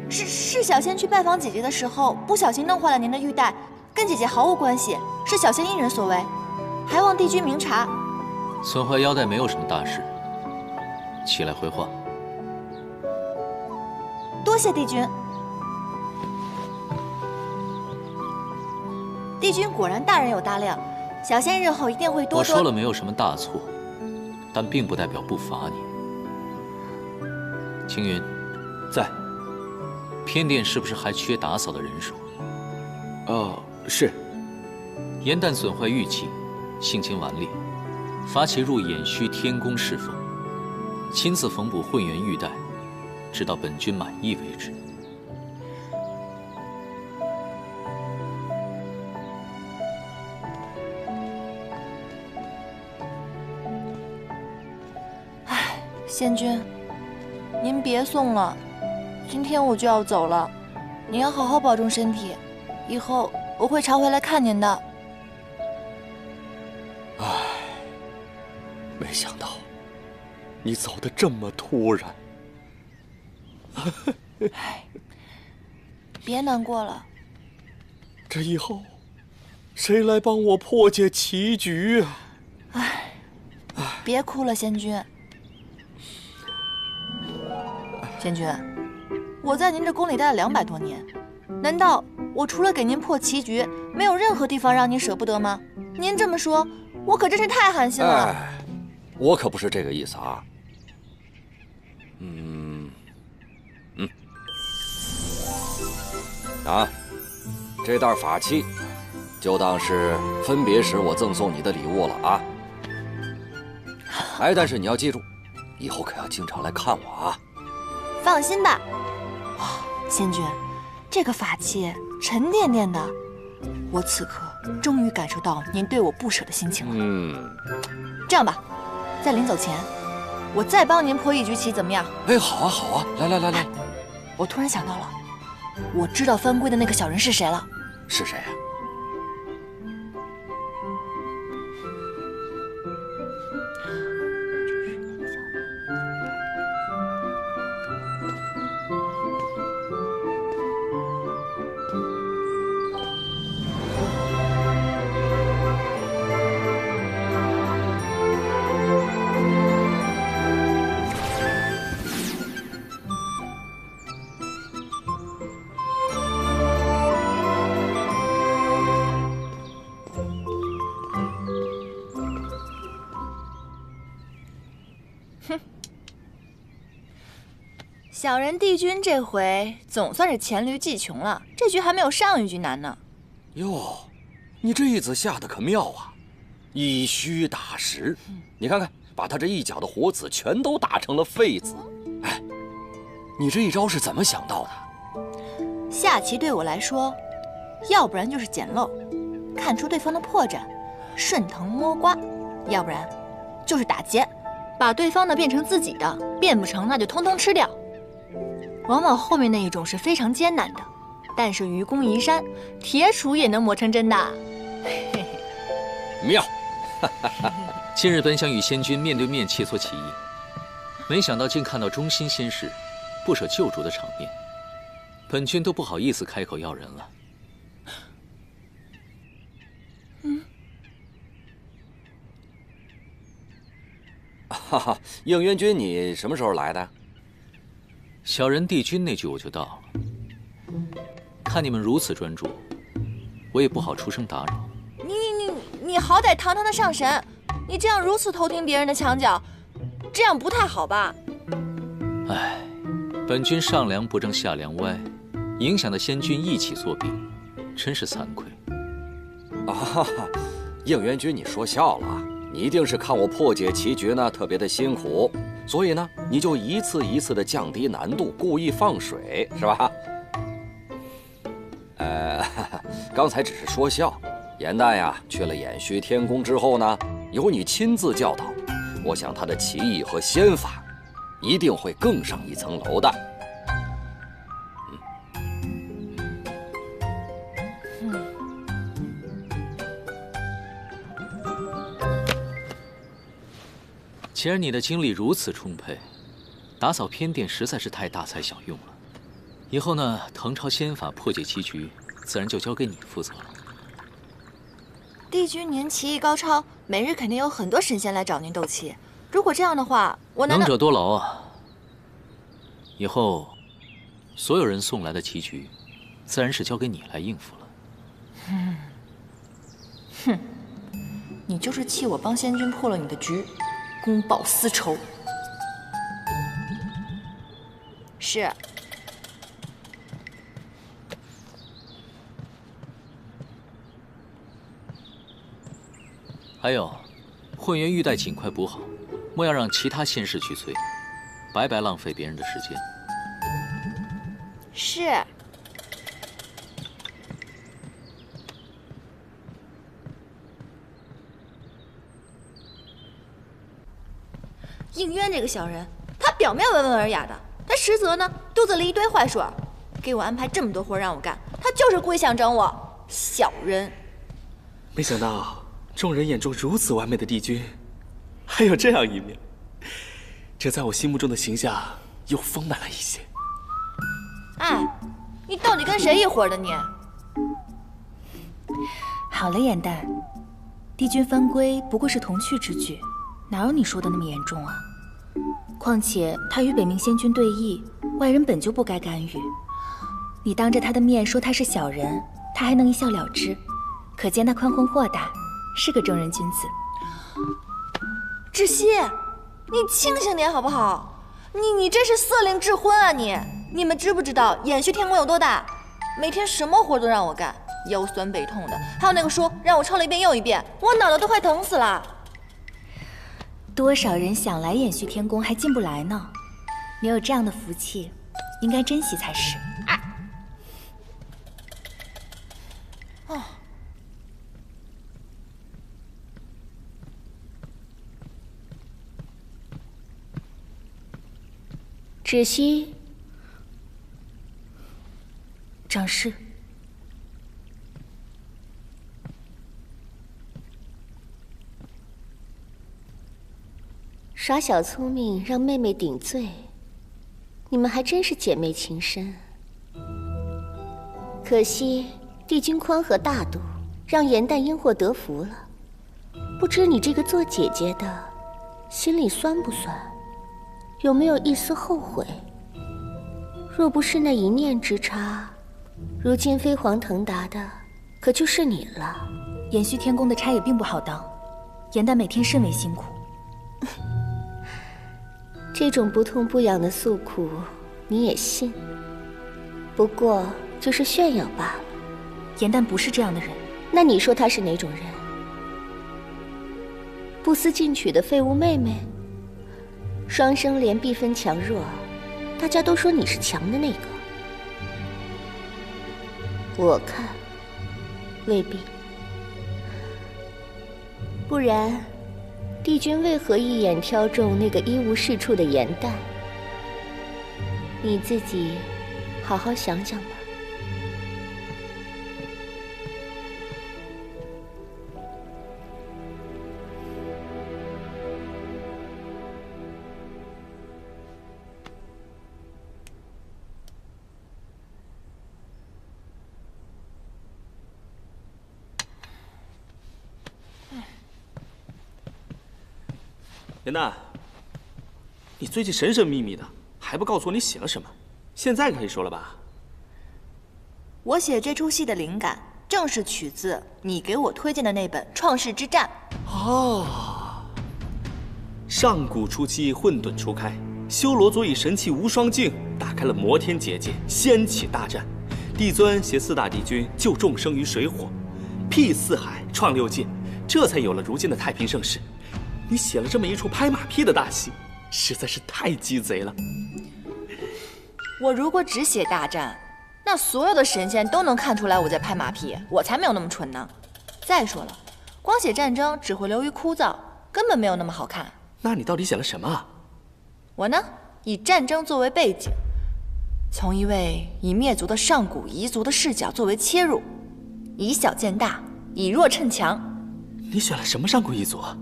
是小仙去拜访姐姐的时候不小心弄坏了您的玉带，跟姐姐毫无关系，是小仙一人所为，还望帝君明察。损坏腰带没有什么大事，起来回话。多谢帝君。帝君果然大人有大量，小仙日后一定会多多。我说了没有什么大错，但并不代表不罚你。青云，在。偏殿是不是还缺打扫的人手？是。颜淡损坏玉器，性情顽劣，罚其入偃虚天宫侍奉，亲自缝补混元玉带，直到本君满意为止。仙君，您别送了，今天我就要走了，您要好好保重身体，以后我会常回来看您的。没想到你走得这么突然。别难过了，这以后谁来帮我破解棋局啊？别哭了，仙君。仙君，我在您这宫里待了200多年，难道我除了给您破棋局，没有任何地方让您舍不得吗？您这么说，我可真是太寒心了。哎，我可不是这个意思啊。啊，这袋法器，就当是分别时我赠送你的礼物了啊。哎，但是你要记住，以后可要经常来看我啊。放心吧。哇，仙君，这个法器沉甸甸的，我此刻终于感受到您对我不舍的心情了。这样吧，在临走前，我再帮您破一局棋，怎么样？哎，好啊，好啊，来，我突然想到了，我知道翻规的那个小人是谁了。是谁啊？小人帝君这回总算是黔驴技穷了，这局还没有上一局难呢。哟，你这一子下的可妙啊，以虚打实。你看看，把他这一脚的活子全都打成了废子。哎，你这一招是怎么想到的？下棋对我来说，要不然就是捡漏，看出对方的破绽，顺藤摸瓜；要不然就是打劫，把对方的变成自己的，变不成那就通通吃掉。往往后面那一种是非常艰难的，但是愚公移山，铁杵也能磨成针的。妙！今日本想与仙君面对面切磋棋艺，没想到竟看到忠心仙士不舍救主的场面，本君都不好意思开口要人了。哈哈，应元君，你什么时候来的？小人帝君那局我就到了。看你们如此专注，我也不好出声打扰。你好歹堂堂的上神，你这样如此偷听别人的墙角，这样不太好吧？唉，本君上梁不正下梁歪，影响的仙君一起作弊，真是惭愧。啊，应元君，你说笑了啊！你一定是看我破解棋局呢特别的辛苦，所以呢，你就一次一次的降低难度，故意放水，是吧？刚才只是说笑。颜淡呀，去了偃虚天宫之后呢，由你亲自教导，我想他的棋艺和仙法一定会更上一层楼的。既然你的精力如此充沛，打扫偏殿实在是太大材小用了。以后呢，誊抄仙法破解棋局，自然就交给你负责了。帝君您棋艺高超，每日肯定有很多神仙来找您斗气。如果这样的话，我难道……能者多劳啊！以后，所有人送来的棋局，自然是交给你来应付了。哼，你就是气我帮仙君破了你的局，公报私仇。是。还有，混元玉带尽快补好，莫要让其他仙士去催，白白浪费别人的时间。是。应渊这个小人，他表面温文尔雅的，但实则呢，肚子里一堆坏水。给我安排这么多活让我干，他就是故意想整我，小人。没想到。众人眼中如此完美的帝君，还有这样一面，这在我心目中的形象又丰满了一些。哎，你到底跟谁一伙的你？好了，颜淡，帝君翻规不过是童趣之举，哪有你说的那么严重啊？况且他与北冥仙君对弈，外人本就不该干预。你当着他的面说他是小人，他还能一笑了之，可见他宽宏豁达，是个正人君子。芷溪，你清醒点好不好？你这是色令智昏啊你！你们知不知道偃虚天宫有多大？每天什么活都让我干，腰酸背痛的。还有那个书让我抄了一遍又一遍，我脑袋都快疼死了。多少人想来偃虚天宫还进不来呢？你有这样的福气，应该珍惜才是。哦。芷溪，长氏，耍小聪明让妹妹顶罪，你们还真是姐妹情深。可惜帝君宽和大度，让颜淡因祸得福了。不知你这个做姐姐的，心里酸不酸？有没有一丝后悔？若不是那一念之差，如今飞黄腾达的可就是你了。偃虚天宫的差也并不好当，颜淡每天甚为辛苦。这种不痛不痒的诉苦，你也信？不过就是炫耀罢了。颜淡不是这样的人。那你说她是哪种人？不思进取的废物妹妹？双生莲必分强弱，大家都说你是强的那个。我看未必。不然，帝君为何一眼挑中那个一无是处的颜淡？你自己好好想想吧。颜淡，你最近神神秘秘的，还不告诉我你写了什么？现在可以说了吧？我写这出戏的灵感，正是取自你给我推荐的那本《创世之战》。哦，上古初期混沌初开，修罗族以神器无双镜打开了摩天结界，掀起大战。帝尊携4大帝君救众生于水火，辟四海，创6界，这才有了如今的太平盛世。你写了这么一出拍马屁的大戏，实在是太鸡贼了。我如果只写大战，那所有的神仙都能看出来我在拍马屁，我才没有那么蠢呢。再说了，光写战争只会流于枯燥，根本没有那么好看。那你到底写了什么啊？我呢，以战争作为背景，从一位已灭族的上古彝族的视角作为切入，以小见大，以弱趁强。你选了什么上古彝族啊？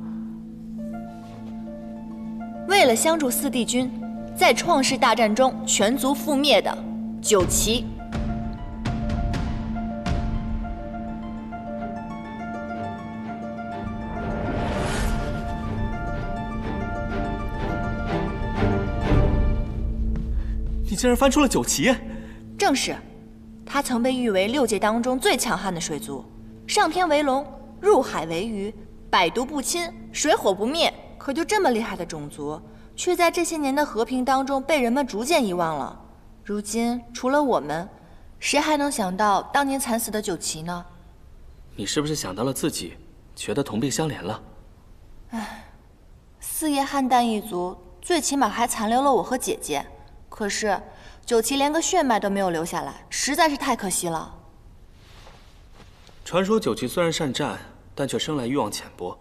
为了相助4帝君，在创世大战中全族覆灭的九岐。你竟然翻出了九岐？正是，他曾被誉为6界当中最强悍的水族，上天为龙，入海为鱼，百毒不侵，水火不灭。可就这么厉害的种族，却在这些年的和平当中被人们逐渐遗忘了。如今除了我们，谁还能想到当年惨死的九岐呢？你是不是想到了自己，觉得同病相怜了？唉，4叶汉淡一族最起码还残留了我和姐姐，可是九岐连个血脉都没有留下来，实在是太可惜了。传说九岐虽然善战，但却生来欲望浅薄，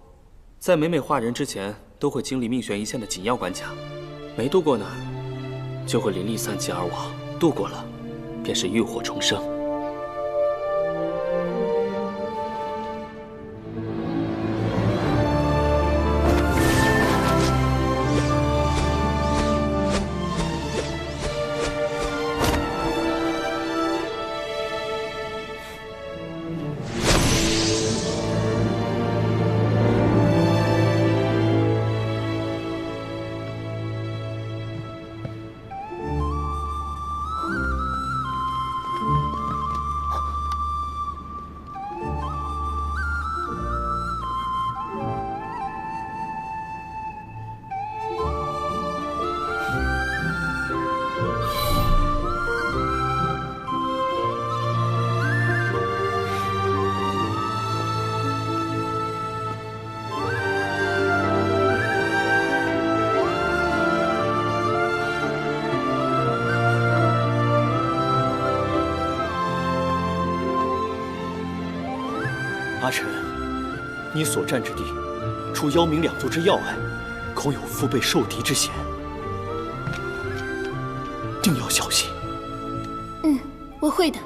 在每化人之前都会经历命悬一线的紧要关卡，没渡过呢，就会灵力散尽而亡；渡过了，便是浴火重生。阿晨，你所占之地，除妖冥两族之要隘，恐有腹背受敌之嫌，定要小心。我会的。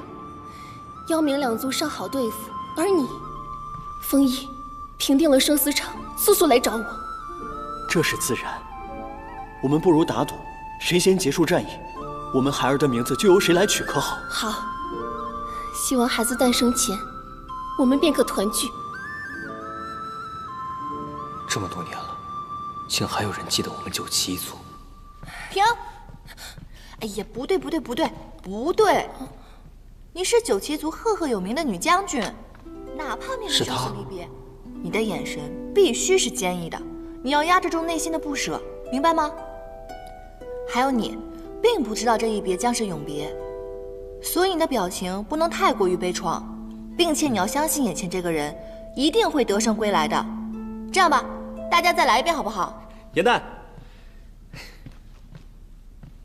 妖冥两族尚好对付，而你，风翼，平定了生死场，速速来找我。这是自然。我们不如打赌，谁先结束战役，我们孩儿的名字就由谁来取，可好？好。希望孩子诞生前，我们便可团聚。这么多年了，竟还有人记得我们九旗一族。停！哎呀，不对，你是九旗族赫赫有名的女将军，哪怕面对生死离别，你的眼神必须是坚毅的，你要压制住内心的不舍，明白吗？还有你，并不知道这一别将是永别，所以你的表情不能太过于悲怆，并且你要相信眼前这个人一定会得胜归来的。这样吧，大家再来一遍好不好？元旦，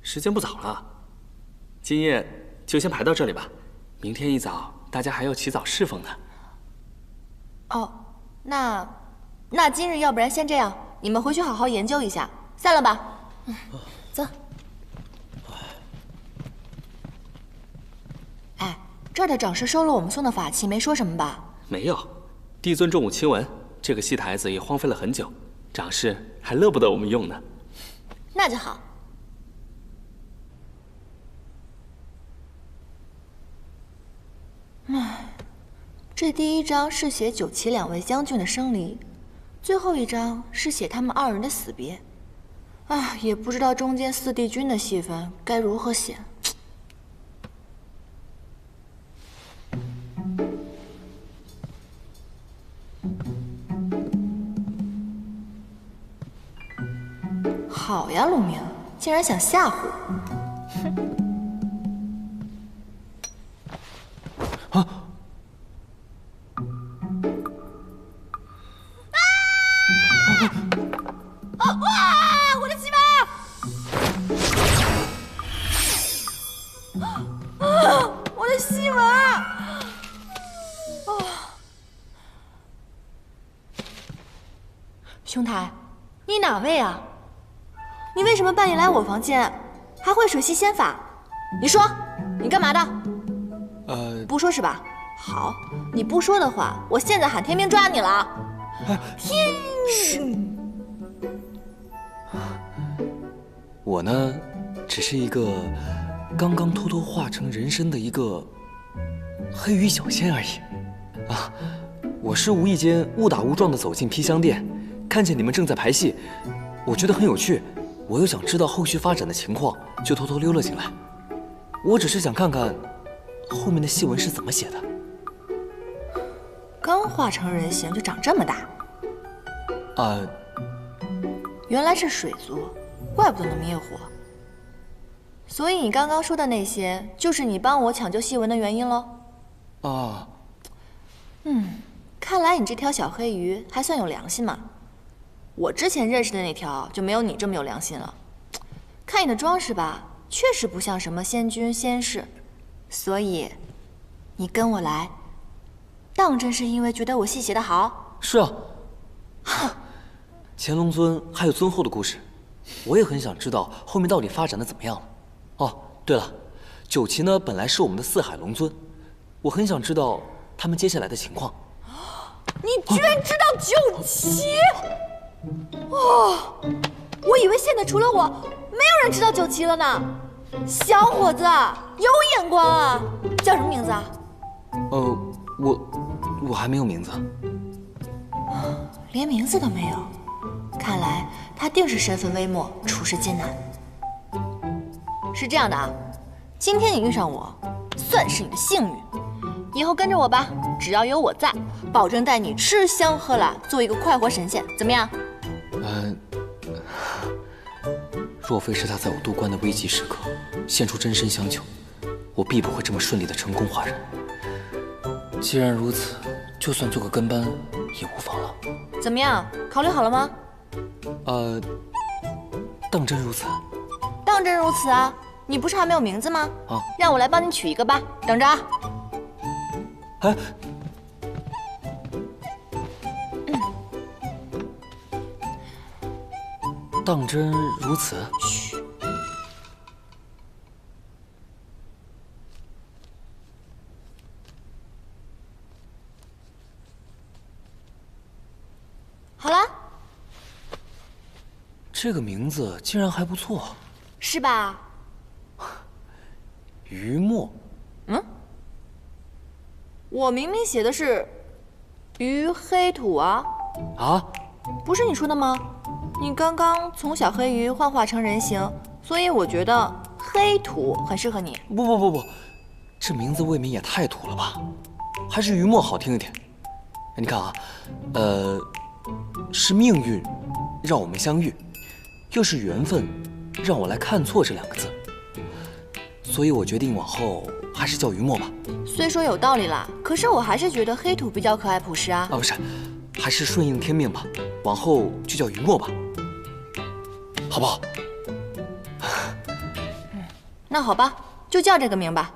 时间不早了，今夜就先排到这里吧。明天一早大家还要起早侍奉呢。哦，那今日要不然先这样，你们回去好好研究一下，散了吧。走。哎，这儿的长师收了我们送的法器，没说什么吧？没有，帝尊重武亲闻，这个戏台子也荒废了很久，长师还乐不得我们用呢。那就好。唉，这第一章是写九旗两位将军的生离，最后一章是写他们二人的死别。啊，也不知道中间四帝君的戏份该如何写。好呀，陆明，竟然想吓唬我！哼！哇！我的戏文！我的戏文！兄台，你哪位啊？你为什么半夜来我房间，还会水系仙法？你说，你干嘛的？不说是吧？好，你不说的话，我现在喊天兵抓你了。天！我呢，只是一个刚刚偷偷化成人身的一个黑羽小仙而已。啊，我是无意间误打误撞的走进披香殿，看见你们正在排戏，我觉得很有趣，我又想知道后续发展的情况，就偷偷溜了进来。我只是想看看后面的戏文是怎么写的。刚化成人形就长这么大？原来是水族，怪不得能灭火。所以你刚刚说的那些，就是你帮我抢救戏文的原因喽？啊。看来你这条小黑鱼还算有良心嘛。我之前认识的那条就没有你这么有良心了。看你的装饰吧，确实不像什么仙君仙士，所以你跟我来，当真是因为觉得我戏写得好？是啊。乾隆尊还有尊后的故事，我也很想知道后面到底发展的怎么样了。哦，对了，九旗呢本来是我们的四海龙尊，我很想知道他们接下来的情况。你居然知道九旗？哇！我以为现在除了我，没有人知道九旗了呢。小伙子，有眼光啊！叫什么名字啊？我还没有名字。连名字都没有，看来他定是身份微末，处事艰难。是这样的啊，今天你遇上我，算是你的幸运。以后跟着我吧，只要有我在，保证带你吃香喝辣，做一个快活神仙，怎么样？若非是他在我渡关的危急时刻献出真身相救，我必不会这么顺利的成功化人。既然如此，就算做个跟班也无妨了。怎么样？考虑好了吗？当真如此？当真如此啊！你不是还没有名字吗？啊，让我来帮你取一个吧，等着啊。哎，当真如此？嘘。好了，这个名字竟然还不错，是吧？于墨。嗯，我明明写的是于黑土啊。啊？不是你说的吗？你刚刚从小黑鱼幻化成人形，所以我觉得黑土很适合你。不，这名字未免也太土了吧？还是于墨好听一点。你看啊，是命运让我们相遇，又是缘分让我来看错这2个字，所以我决定往后还是叫于墨吧。虽说有道理啦，可是我还是觉得黑土比较可爱朴实啊。不是，还是顺应天命吧，往后就叫于墨吧，好不好？那好吧，就叫这个名吧。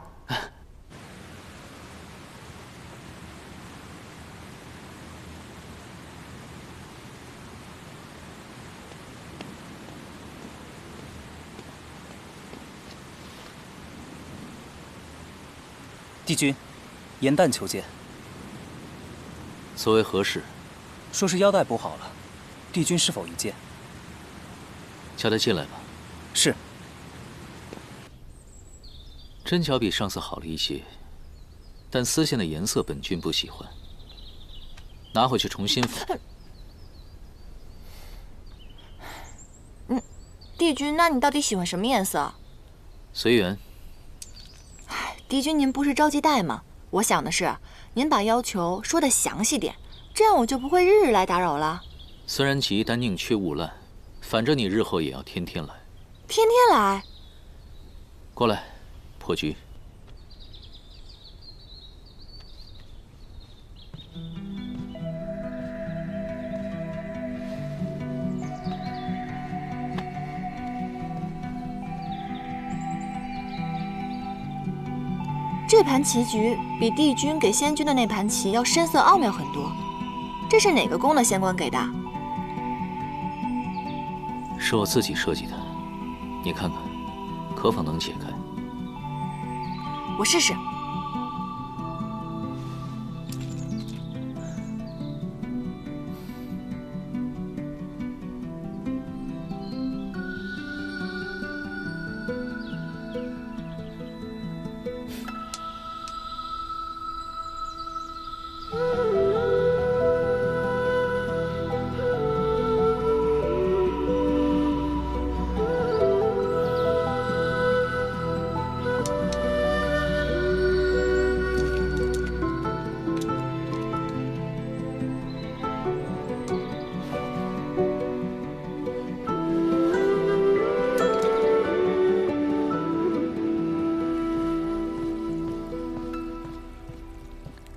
帝君，严旦求见。所谓何事？说是腰带补好了，帝君是否一见？叫他进来吧。是。针脚比上次好了一些，但丝线的颜色本君不喜欢，拿回去重新缝。帝君，那你到底喜欢什么颜色？随缘。帝君，您不是着急带吗？我想的是，您把要求说得详细点，这样我就不会日日来打扰了。虽然急，但宁缺毋滥。反正你日后也要天天来。天天来？过来，破局。这盘棋局比帝君给仙君的那盘棋要深色奥妙很多，这是哪个宫的仙官给的？是我自己设计的，你看看，可否能解开？我试试。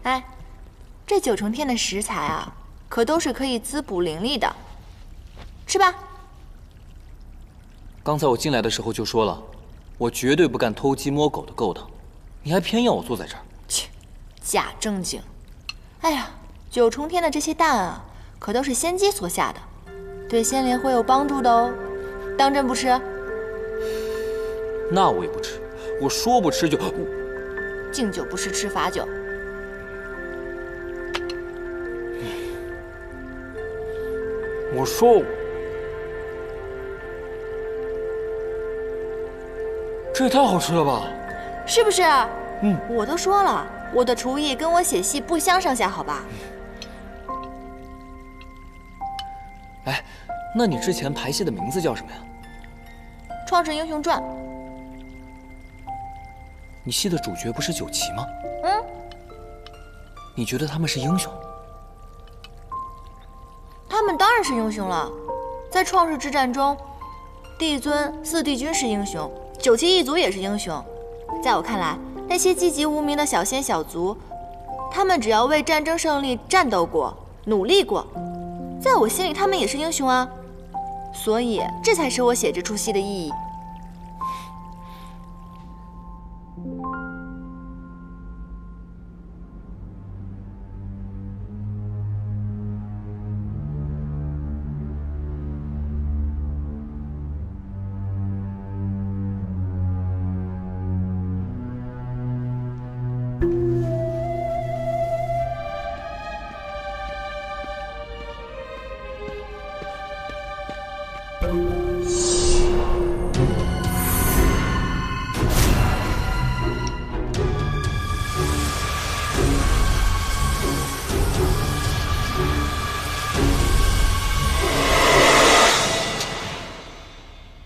哎，这9重天的食材啊，可都是可以滋补灵力的，吃吧。刚才我进来的时候就说了，我绝对不干偷鸡摸狗的勾当，你还偏要我坐在这儿？切，假正经。哎呀，9重天的这些蛋啊，可都是仙姬所下的，对仙灵会有帮助的哦。当真不吃？那我也不吃，我说不吃就……敬酒不吃吃罚酒。我说，这也太好吃了吧？是不是？我都说了，我的厨艺跟我写戏不相上下，好吧？哎，那你之前排戏的名字叫什么呀？《创世英雄传》。你戏的主角不是9旗吗？嗯。你觉得他们是英雄？他们当然是英雄了，在创世之战中，帝尊、4帝君是英雄，9旗一族也是英雄。在我看来，那些籍籍无名的小仙小族，他们只要为战争胜利战斗过、努力过，在我心里他们也是英雄啊。所以，这才是我写这出戏的意义。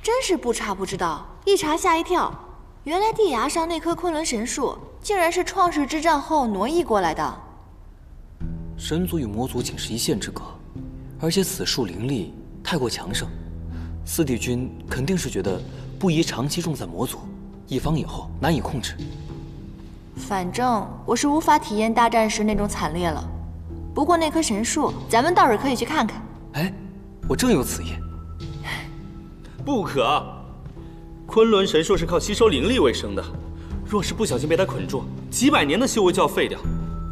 真是不查不知道，一查吓一跳。原来地崖上那棵昆仑神树，竟然是创世之战后挪移过来的。神族与魔族仅是一线之隔，而且此树灵力太过强盛，四帝君肯定是觉得不宜长期种在魔族，一方以后难以控制。反正我是无法体验大战时那种惨烈了。不过那棵神树，咱们倒是可以去看看。哎，我正有此意。不可！昆仑神树是靠吸收灵力为生的，若是不小心被它捆住，几百年的修为就要废掉。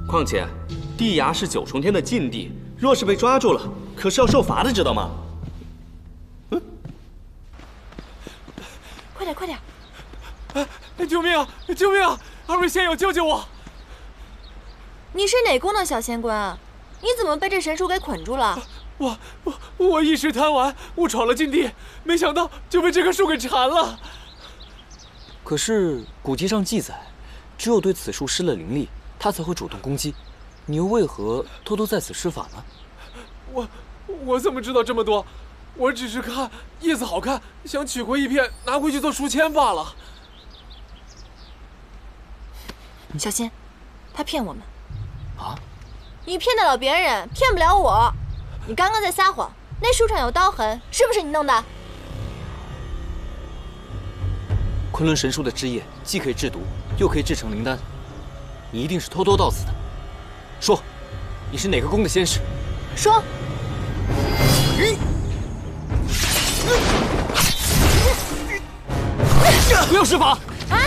况且，地崖是9重天的禁地，若是被抓住了，可是要受罚的，知道吗？快点，快点！救命啊！救命啊！二位仙友，救救我！你是哪宫的小仙官啊？你怎么被这神树给捆住了？我一时贪玩，误闯了禁地，没想到就被这棵树给缠了。可是古籍上记载，只有对此树施了灵力，它才会主动攻击。你又为何偷偷在此施法呢？我怎么知道这么多？我只是看叶子好看，想取回一片拿回去做书签罢了。小心，他骗我们。啊？你骗得了别人，骗不了我。你刚刚在撒谎，那树上有刀痕，是不是你弄的？昆仑神树的枝叶既可以制毒，又可以制成灵丹，你一定是偷偷到此的。说，你是哪个宫的仙使？说。不要施法！啊！